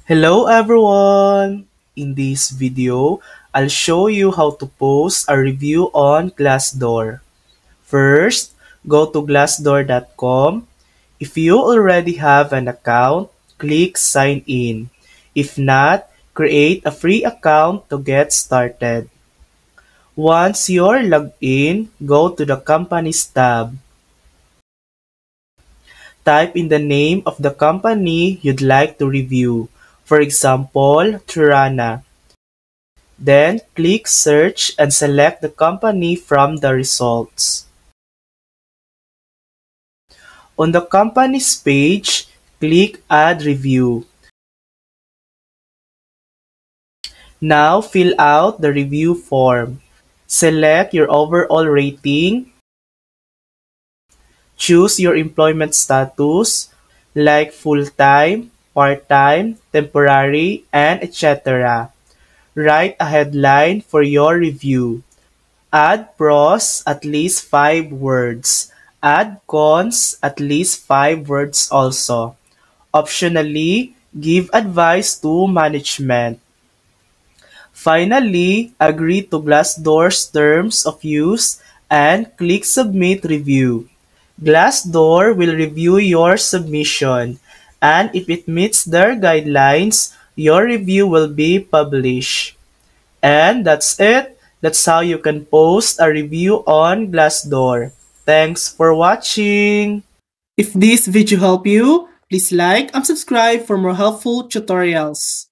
Hello everyone! In this video, I'll show you how to post a review on Glassdoor. First, go to glassdoor.com. If you already have an account, click Sign In. If not, create a free account to get started. Once you're logged in, go to the Companies tab. Type in the name of the company you'd like to review. For example, Trurana. Then click Search and select the company from the results. On the company's page, click Add Review. Now fill out the review form. Select your overall rating. Choose your employment status like full-time, part-time, temporary, and etc. Write a headline for your review. Add pros at least 5 words. Add cons at least 5 words also. Optionally, give advice to management. Finally, agree to Glassdoor's terms of use and click Submit Review. Glassdoor will review your submission, and if it meets their guidelines, your review will be published. And that's it. That's how you can post a review on Glassdoor. Thanks for watching. If this video helped you, please like and subscribe for more helpful tutorials.